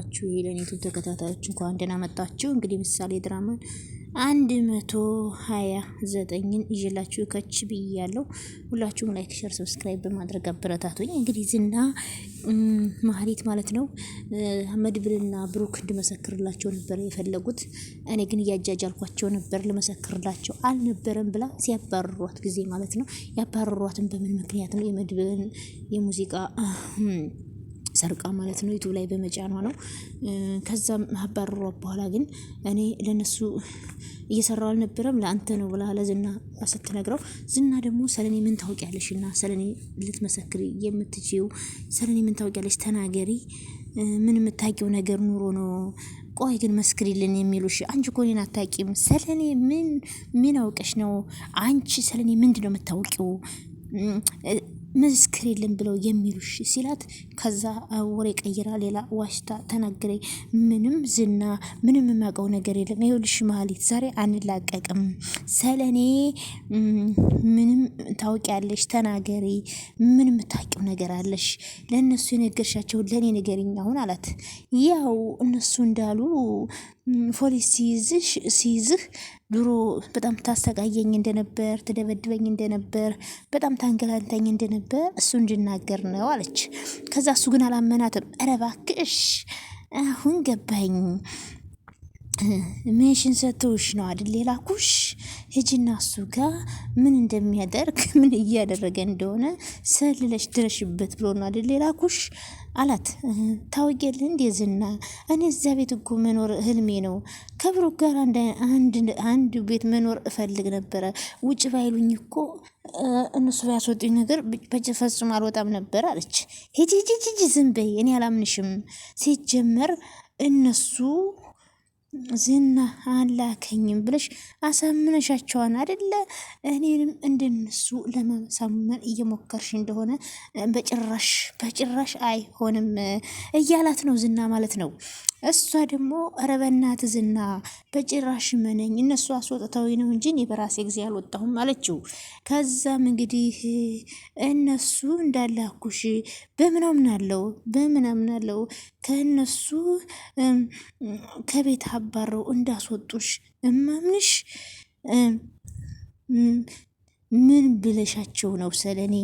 የተከበራችሁ የለኒቱ ተከታታዮች እንኳን ደህና መጣችሁ። እንግዲህ ምሳሌ ድራማን 129ን ይዤላችሁ ከች ብያለሁ። ሁላችሁም ላይክ፣ ሼር፣ ሰብስክራይብ በማድረግ አበረታቱኝ። እንግዲህ ዝና ማህሌት ማለት ነው መድብልና ብሩክ እንድመሰክርላቸው ነበር የፈለጉት። እኔ ግን እያጃጃልኳቸው ነበር፣ ልመሰክርላቸው አልነበረም ብላ ሲያባርሯት ጊዜ ማለት ነው። ያባርሯትን በምን ምክንያት ነው? የመድብልን የሙዚቃ ሰርቃ ማለት ነው ዩቲዩብ ላይ በመጫኗ ነው። ከዛም አባረሯ በኋላ ግን እኔ ለነሱ እየሰራው አልነበረም ለአንተ ነው ብላ ለዝና ስትነግረው፣ ዝና ደግሞ ሰለኔ ምን ታውቂያለሽና ሰለኔ ልትመሰክሪ የምትችይው ሰለኔ ምን ታውቂያለሽ? ተናገሪ። ምን የምታውቂው ነገር ኑሮ ነው? ቆይ ግን መስክሪልን የሚሉሽ አንቺ እኮ እኔን አታውቂም። ሰለኔ ምን አውቀሽ ነው አንቺ ሰለኔ ምንድነው የምታውቂው? ምስክር የለም ብለው የሚሉሽ ሲላት፣ ከዛ ወሬ ቀይራ ሌላ ዋሽታ ተናገረ። ምንም ዝና ምንም የማውቀው ነገር የለም። ይኸውልሽ ማህሌት ዛሬ አንላቀቅም። ሰለኔ ምንም ታውቂያለሽ? ተናገሪ። ምን የምታውቂው ነገር አለሽ? ለእነሱ የነገርሻቸው ለእኔ ንገሪኝ አሁን አላት። ያው እነሱ እንዳሉ ፖሊስ ሲይዝህ ድሮ በጣም ታሰቃየኝ እንደነበር፣ ትደበድበኝ እንደነበር፣ በጣም ታንገላንተኝ እንደነበር እሱ እንድናገር ነው አለች። ከዛ እሱ ግን አላመናትም። ኧረ እባክሽ አሁን ገባኝ። ሜሽን ሰጥተውሽ ነው አይደል የላኩሽ? ሂጂና እሱ ጋር ምን እንደሚያደርግ ምን እያደረገ እንደሆነ ሰልለሽ ድረሽበት ብሎ ነው አይደል የላኩሽ አላት። ታውቂያለሽ እንዴ ዝና፣ እኔ እዛ ቤት እኮ መኖር ህልሜ ነው። ከብሩክ ጋር አንድ ቤት መኖር እፈልግ ነበረ። ውጭ ባይሉኝ እኮ እነሱ ያስወጡኝ ነገር በፍጹም አልወጣም ነበር አለች። ሂጂ ዝም በይ፣ እኔ አላምንሽም። ሲጀመር እነሱ ዝና አላከኝም ብለሽ አሳምነሻቸዋን አይደለ? እኔንም እንደነሱ ለማሳመን እየሞከርሽ እንደሆነ በጭራሽ አይሆንም እያላት ነው ዝና ማለት ነው። እሷ ደግሞ ኧረ በእናት ዝና በጭራሽ መነኝ፣ እነሱ አስወጥተውኝ ነው እንጂ እኔ በራሴ ጊዜ አልወጣሁም አለችው። ከዛም እንግዲህ እነሱ እንዳላኩሽ በምናምን አለው ከእነሱ ከቤት አባረው እንዳስወጡሽ እማምንሽ ምን ብለሻቸው ነው? ሰለኔ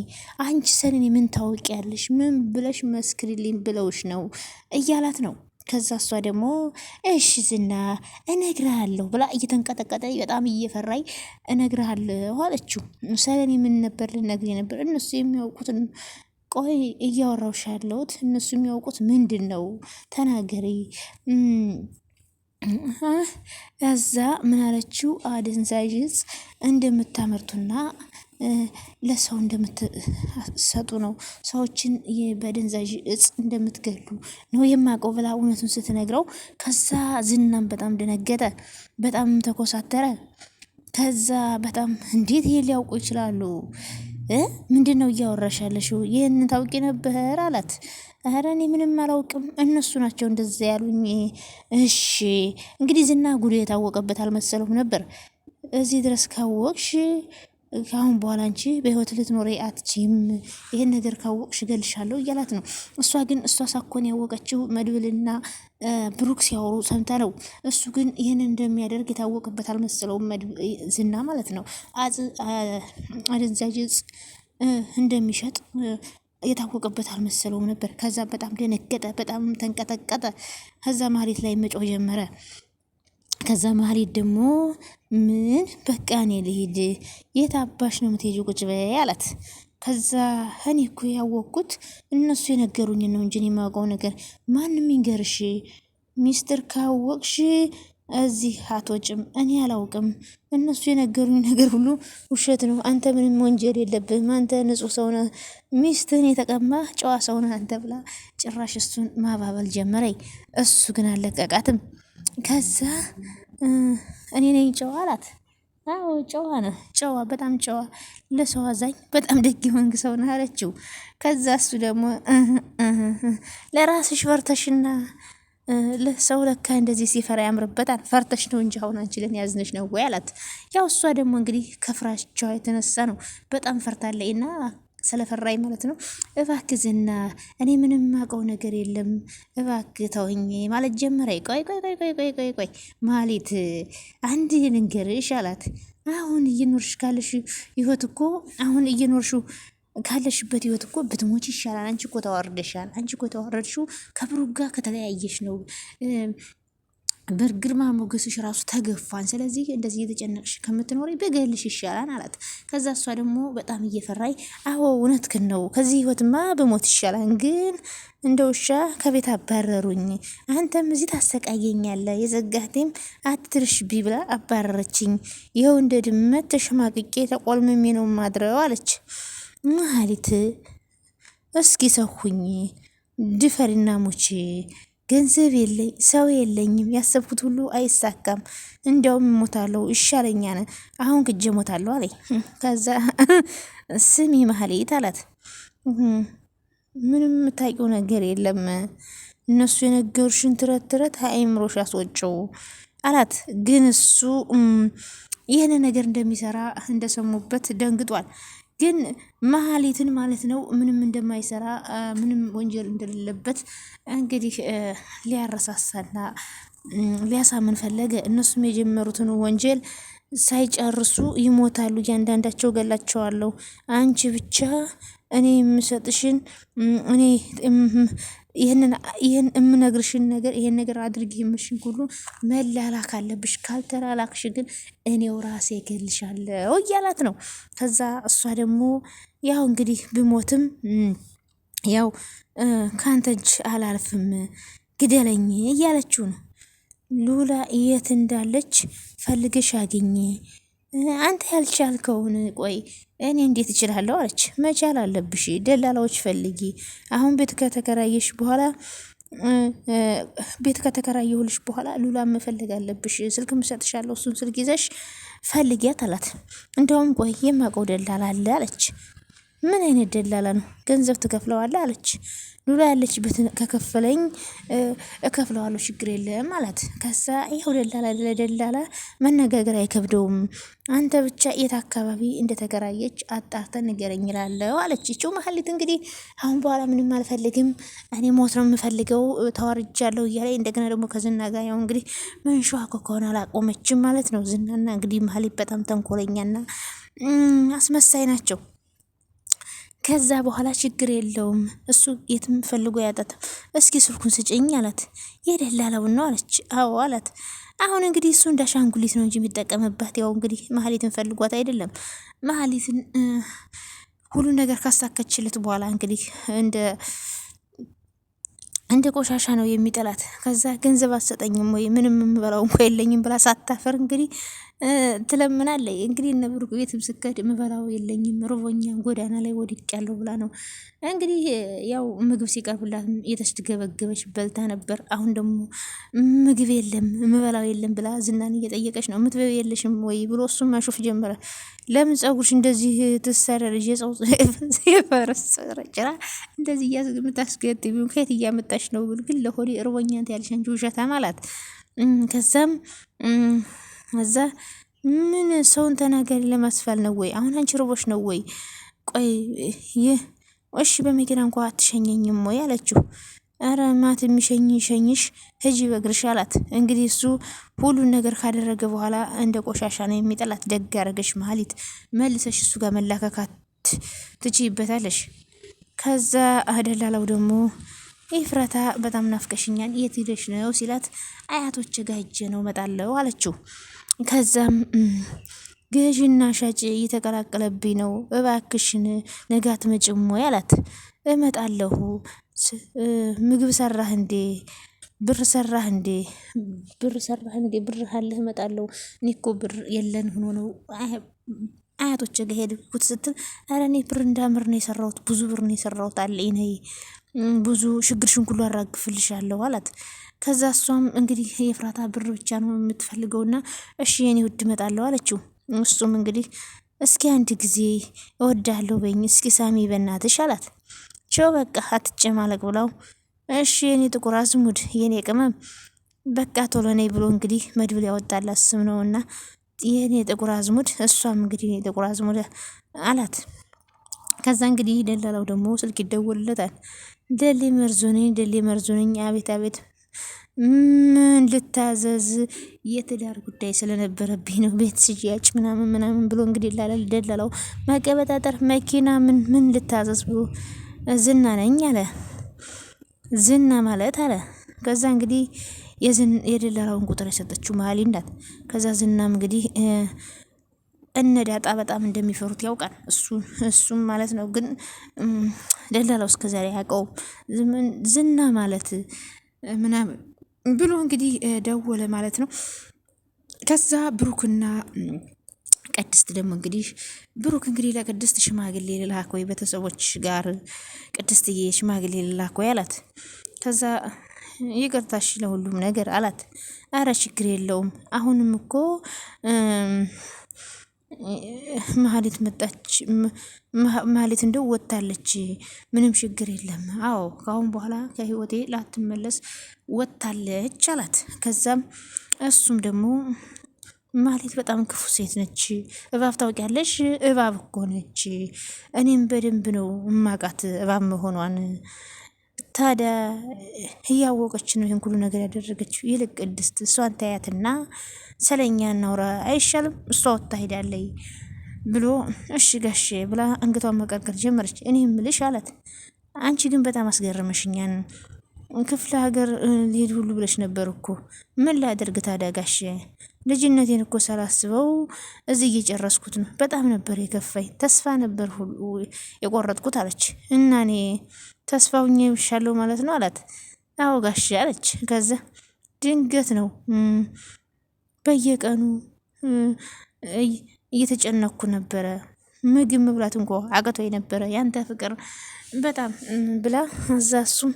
አንቺ ሰለኔ ምን ታውቂያለሽ? ምን ብለሽ መስክሪልኝ ብለውሽ ነው እያላት ነው። ከዛ እሷ ደግሞ እሺ ዝና እነግርሃለሁ ብላ እየተንቀጠቀጠ በጣም እየፈራይ እነግርሃለሁ አለችው። ሰለኔ ምን ነበር ልነግር ነበር? እነሱ የሚያውቁትን ቆይ እያወራውሽ ያለሁት እነሱ የሚያውቁት ምንድን ነው? ተናገሪ። እዛ ምን አለችው? አደንዛዥ እጽ እንደምታመርቱና ለሰው እንደምትሰጡ ነው፣ ሰዎችን በደንዛዥ እጽ እንደምትገሉ ነው የማውቀው ብላ እውነቱን ስትነግረው፣ ከዛ ዝናም በጣም ደነገጠ፣ በጣም ተኮሳተረ። ከዛ በጣም እንዴት ይሄ ሊያውቁ ይችላሉ? ምንድን ነው እያወራሽ ያለሽው? ይህንን ታውቂ ነበር አላት። ኧረ እኔ ምንም አላውቅም፣ እነሱ ናቸው እንደዛ ያሉኝ። እሺ እንግዲህ ዝና ጉድ የታወቀበት አልመሰለውም ነበር። እዚህ ድረስ ካወቅሽ ከአሁን በኋላ አንቺ በህይወት ልትኖሪ አትችይም፣ ይሄን ነገር ካወቅሽ እገልሻለሁ እያላት ነው። እሷ ግን ሳኮን ያወቀችው መድብልና ብሩክ ሲያወሩ ሰምታ ነው። እሱ ግን ይህንን እንደሚያደርግ የታወቀበት አልመሰለውም ዝና ማለት ነው። አደንዛዥ እጽ እንደሚሸጥ የታወቀበት አልመሰለውም ነበር። ከዛ በጣም ደነገጠ፣ በጣም ተንቀጠቀጠ። ከዛ ማህሌት ላይ መጮህ ጀመረ። ከዛ ማህሌት ደግሞ ምን በቃ እኔ ልሂድ፣ የት አባሽ ነው የምትሄጂው? ቁጭ በይ አላት። ከዛ እኔ እኮ ያወቅኩት እነሱ የነገሩኝ ነው እንጂ የማውቀው ነገር ማንም ይንገርሽ፣ ሚስጥር ካወቅሽ እዚህ አትወጭም። እኔ አላውቅም፣ እነሱ የነገሩኝ ነገር ሁሉ ውሸት ነው። አንተ ምንም ወንጀል የለብህም፣ አንተ ንጹሕ ሰው ነህ፣ ሚስትህን የተቀማ ጨዋ ሰው ነህ አንተ ብላ ጭራሽ እሱን ማባበል ጀመረኝ። እሱ ግን አለቀቃትም። ከዛ እኔ ነኝ ጨዋ አላት። አዎ ጨዋ ነህ፣ ጨዋ በጣም ጨዋ፣ ለሰው አዛኝ፣ በጣም ደግ የሆንክ ሰው ነህ አለችው። ከዛ እሱ ደግሞ ለራስሽ ፈርተሽና ለሰው ለካ እንደዚህ ሲፈራ ያምርበታል፣ ፈርተሽ ነው እንጂ አሁን አንቺ ለኔ ያዝነሽ ነው ወይ አላት። ያው እሷ ደግሞ እንግዲህ ከፍራቻዋ የተነሳ ነው በጣም ፈርታለችና ስለፈራኝ ማለት ነው። እባክህ ዝና እኔ ምንም ማውቀው ነገር የለም እባክህ ተወኝ ማለት ጀመረ። ቆይ ማለት አንድ ልንገርሽ አላት። አሁን እየኖርሽ ካለሽ ህይወት እኮ አሁን እየኖርሽው ካለሽበት ህይወት እኮ ብትሞች ይሻላል። አንቺ እኮ ተዋርደሻል። አንቺ እኮ ተዋረድሽው ከብሩክ ጋር ከተለያየሽ ነው። በግርማ ሞገስሽ ራሱ ተገፋን። ስለዚህ እንደዚህ እየተጨነቅሽ ከምትኖሪ በገልሽ ይሻላል አላት። ከዛ እሷ ደግሞ በጣም እየፈራይ አዎ እውነትህን ነው፣ ከዚህ ህይወትማ በሞት ይሻላል፣ ግን እንደ ውሻ ከቤት አባረሩኝ፣ አንተም እዚህ ታሰቃየኛለህ፣ የዘጋህቴም አትድርሽብኝ ብላ አባረረችኝ። ይኸው እንደ ድመት ተሸማቅቄ ተቆልምሜ ነው ማድረው አለች። መሀሊት እስኪ ሰውኝ ድፈሪና ሙቺ፣ ገንዘብ የለኝ ሰው የለኝም፣ ያሰብኩት ሁሉ አይሳካም፣ እንዲያውም እሞታለሁ ይሻለኛል፣ አሁን ክጄ እሞታለሁ አለኝ። ከዛ ስሚ መሀሊት አላት፣ ምንም የምታውቂው ነገር የለም፣ እነሱ የነገሩሽን ትረት አእምሮሽ አስወጪው አላት። ግን እሱ ይህን ነገር እንደሚሰራ እንደሰሙበት ደንግጧል። ግን መሀሊትን ማለት ነው ምንም እንደማይሰራ ምንም ወንጀል እንደሌለበት እንግዲህ ሊያረሳሳና ሊያሳምን ፈለገ። እነሱም የጀመሩትን ወንጀል ሳይጨርሱ ይሞታሉ፣ እያንዳንዳቸው ገላቸዋለሁ። አንቺ ብቻ እኔ የምሰጥሽን እኔ ይህን የምነግርሽን ነገር ይሄን ነገር አድርጊ የምልሽን ሁሉ መላላክ አለብሽ፣ ካልተላላክሽ ግን እኔው ራሴ እገልሻለሁ እያላት ነው። ከዛ እሷ ደግሞ ያው እንግዲህ ብሞትም ያው ካንተ እጅ አላልፍም ግደለኝ እያለችው ነው። ሉላ የት እንዳለች ፈልገሽ አግኝ፣ አንተ ያልቻልከውን ቆይ እኔ እንዴት እችላለሁ አለች። መቻል አለብሽ፣ ደላላዎች ፈልጊ። አሁን ቤት ከተከራየሽ በኋላ ቤት ከተከራየሁልሽ በኋላ ሉላ መፈለግ አለብሽ። ስልክ ምሰጥሻለሁ፣ እሱን ስልክ ይዘሽ ፈልጊያት አላት። እንደውም ቆይ የማውቀው ደላላ አለ አለች። ምን አይነት ደላላ ነው? ገንዘብ ትከፍለዋለህ አለች። ሉላ ያለችበት ከከፈለኝ እከፍለዋለሁ ችግር የለም አላት። ከዛ ይኸው ደላላ ለደላላ መነጋገር አይከብደውም፣ አንተ ብቻ የት አካባቢ እንደተከራየች አጣርተን ንገረኝ እላለሁ አለች። ይቺው መሀሊት እንግዲህ አሁን በኋላ ምንም አልፈልግም እኔ ሞት ነው የምፈልገው ተዋርጃለሁ እያለ እንደገና ደግሞ ከዝና ጋር ያው እንግዲህ መንሸዋኮ ከሆነ አላቆመችም ማለት ነው። ዝናና እንግዲህ መሀሊት በጣም ተንኮለኛና አስመሳይ ናቸው። ከዛ በኋላ ችግር የለውም እሱ የትም ፈልጎ ያጣታም፣ እስኪ ስልኩን ስጭኝ አላት። የደላላውን ነው አለች። አዎ አላት። አሁን እንግዲህ እሱ እንደ አሻንጉሊት ነው እንጂ የሚጠቀምባት፣ ያው እንግዲህ መሀሊትን ፈልጓት አይደለም። መሀሊትን ሁሉ ነገር ካሳከችለት በኋላ እንግዲህ እንደ ቆሻሻ ነው የሚጠላት። ከዛ ገንዘብ አሰጠኝም ወይ ምንም የምበላው እንኳ የለኝም ብላ ሳታፈር እንግዲህ ትለምናለች። እንግዲህ እነ ብሩክ ቤትም ስከድ ምበላው የለኝም ርቦኛም ጎዳና ላይ ወድቄያለሁ ብላ ነው እንግዲህ ያው ምግብ ሲቀርብላት የተስገበገበች በልታ ነበር። አሁን ደግሞ ምግብ የለም ምበላው የለም ብላ ዝናን እየጠየቀች ነው። ምትበው የለሽም ወይ ብሎ እሱም ማሾፍ ጀመረ። ለምን ጸጉርሽ እንደዚህ ትሰረልሽ? የፈረሰረ ጭራ እንደዚህ የምታስገጥሚው ከየት እያመጣሽ ነው? ግን ለሆዴ እርቦኛን ያልሽ አንቺ ውሸታም አላት። ከዛም እዛ ምን ሰውን ተናጋሪ ለማስፋል ነው ወይ? አሁን አንቺ ርቦሽ ነው ወይ? ቆይ እሺ በመኪና እንኳ አትሸኘኝም ወይ አለችው። አረ ማት ሸኝሽ ሂጂ በእግርሽ አላት። እንግዲህ እሱ ሁሉን ነገር ካደረገ በኋላ እንደ ቆሻሻ ነው የሚጠላት። ደግ ያደረገሽ መሀሊት፣ መልሰሽ እሱ ጋር መላከካት ትችይበታለሽ። ከዛ ደላላው ደግሞ ኤፍራታ በጣም ናፍቀሽኛል የት ሄደሽ ነው ሲላት፣ አያቶች ጋር ሂጄ ነው እመጣለሁ አለችው። ከዛም ገዥና ሻጭ እየተቀላቀለብኝ ነው እባክሽን ነገ አትመጭም ወይ አላት። እመጣለሁ። ምግብ ሰራህ እንዴ? ብር ሰራህ እንዴ? ብር አለህ? እመጣለሁ። እኔ እኮ ብር የለን ሆኖ ነው አያቶች ጋር ሄድኩት ስትል፣ ኧረ እኔ ብር እንዳምር ነው የሰራሁት፣ ብዙ ብር ነው የሰራሁት አለኝ ነይ ብዙ ችግርሽን ሁሉ አራግፍልሻለሁ አላት። ከዛ እሷም እንግዲህ የፍራታ ብር ብቻ ነው የምትፈልገውና እሺ የኔ ውድ እመጣለሁ አለችው። እሱም እንግዲህ እስኪ አንድ ጊዜ እወዳለሁ በኝ እስኪ ሳሚ በእናትሽ አላት። ቸው በቃ አትጨማለቅ ብላው እሺ የኔ ጥቁር አዝሙድ የኔ ቅመም በቃ ቶሎ ነይ ብሎ እንግዲህ መድብል ያወጣላት ስም ነውና የኔ ጥቁር አዝሙድ፣ እሷም እንግዲህ የኔ ጥቁር አዝሙድ አላት። ከዛ እንግዲህ ደላላው ደግሞ ስልክ ይደወልለታል። ደሌ መርዞ ነኝ። አቤት አቤት፣ ምን ልታዘዝ? የትዳር ጉዳይ ስለነበረብኝ ነው፣ ቤት ሽያጭ ምናምን ምናምን ብሎ እንግዲህ ላላል ደላላው መቀበጣጠር መኪና ምን ልታዘዝ ብሎ ዝና ነኝ አለ። ዝና ማለት አለ። ከዛ እንግዲህ የደላላውን ቁጥር የሰጠችው መሀሌ ናት። ከዛ ዝናም እንግዲህ እነ ዳጣ በጣም እንደሚፈሩት ያውቃል። እሱም ማለት ነው። ግን ደላላው እስከዛሬ አያውቀውም ዝና ማለት ምናምን ብሎ እንግዲህ ደወለ ማለት ነው። ከዛ ብሩክና ቅድስት ደግሞ እንግዲህ ብሩክ እንግዲህ ለቅድስት ሽማግሌ ልላክ ወይ ቤተሰቦች ጋር ቅድስትዬ ሽማግሌ ልላክ ወይ አላት። ከዛ ይቅርታሽ ለሁሉም ነገር አላት። አረ ችግር የለውም አሁንም እኮ መሀሌት መጣች፣ መሀሌት እንደው ወጥታለች፣ ምንም ችግር የለም። አዎ ከአሁን በኋላ ከህይወቴ ላትመለስ ወጥታለች አላት። ከዛም እሱም ደግሞ መሀሌት በጣም ክፉ ሴት ነች፣ እባብ ታውቂያለሽ? እባብ እኮ ነች። እኔም በደንብ ነው እማቃት እባብ መሆኗን። ታዲያ እያወቀች ነው ይህን ሁሉ ነገር ያደረገችው። ይልቅ ቅድስት እሷን ታያትና ስለኛ እናውራ አይሻልም? እሷ ወጥታ ሄዳለይ ብሎ እሺ ጋሼ ብላ አንገቷን መቀርቀር ጀመረች። እኔ ምልሽ አላት፣ አንቺ ግን በጣም አስገረመሽኛን። ክፍለ ሀገር ሊሄድ ሁሉ ብለሽ ነበር እኮ። ምን ላደርግ ታዲያ ጋሼ? ልጅነቴን እኮ ሳላስበው እዚህ እየጨረስኩት ነው። በጣም ነበር የከፋኝ፣ ተስፋ ነበር ሁሉ የቆረጥኩት አለች። እና እኔ ተስፋውኝ ይሻለው ማለት ነው አላት። አዎ ጋሼ አለች። ከዛ ድንገት ነው በየቀኑ እየተጨነኩ ነበረ። ምግብ መብላት እንኳ አቅቶኝ ነበረ ያንተ ፍቅር በጣም ብላ እዛ እሱም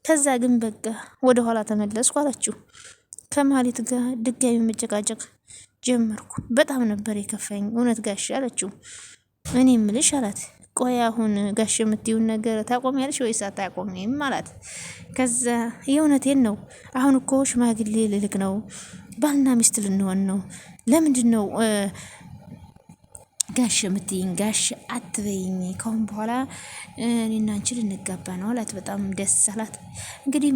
ከዛ ግን በቃ ወደ ኋላ ተመለስኩ አለችው። ከመሀሌት ጋር ድጋሚ መጨቃጨቅ ጀመርኩ። በጣም ነበር የከፋኝ እውነት ጋሽ አለችው። እኔ ምልሽ አላት፣ ቆይ አሁን ጋሽ የምትይውን ነገር ታቆሚያለሽ ወይስ አታቆሚም አላት። ከዛ የእውነቴን ነው፣ አሁን እኮ ሽማግሌ ልልክ ነው፣ ባልና ሚስት ልንሆን ነው። ለምንድን ነው ጋሽ የምትይኝ? ጋሽ አትበይኝ፣ ካሁን በኋላ እኔና አንቺ ልንጋባ ነው አላት። በጣም ደስ አላት። እንግዲህ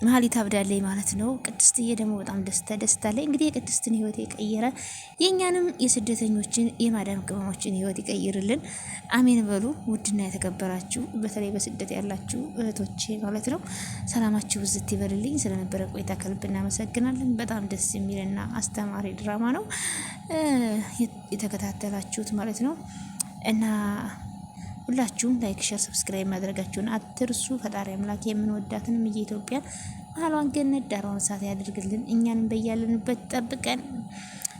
መሀሌት አብዳለች ማለት ነው። ቅድስትዬ ደግሞ በጣም ደስታለች። እንግዲህ የቅድስትን ህይወት የቀየረ የእኛንም የስደተኞችን የማዳም ቅመሞችን ህይወት ይቀይርልን። አሜን በሉ። ውድና የተከበራችሁ በተለይ በስደት ያላችሁ እህቶቼ ማለት ነው ሰላማችሁ ብዝት ይበልልኝ። ስለነበረ ቆይታ ከልብ እናመሰግናለን። በጣም ደስ የሚልና አስተማሪ ድራማ ነው የተከታተላችሁት ማለት ነው እና ሁላችሁም ላይክ፣ ሼር፣ ሰብስክራይብ ማድረጋችሁን አትርሱ። ፈጣሪ አምላክ የምንወዳትንም የኢትዮጵያን መሀሏን ገነት ዳሯን እሳት ያድርግልን። እኛንም በያለንበት ጠብቀን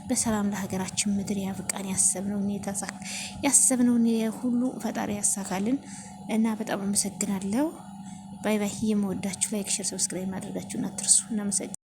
በሰላም ለሀገራችን ምድር ያብቃን። ያሰብነውን ሁሉ ፈጣሪ ያሳካልን እና በጣም አመሰግናለሁ። ባይ ባይ። የምወዳችሁ ላይክ፣ ሼር፣ ሰብስክራይብ ማድረጋችሁን አትርሱ። እናመሰግናለን።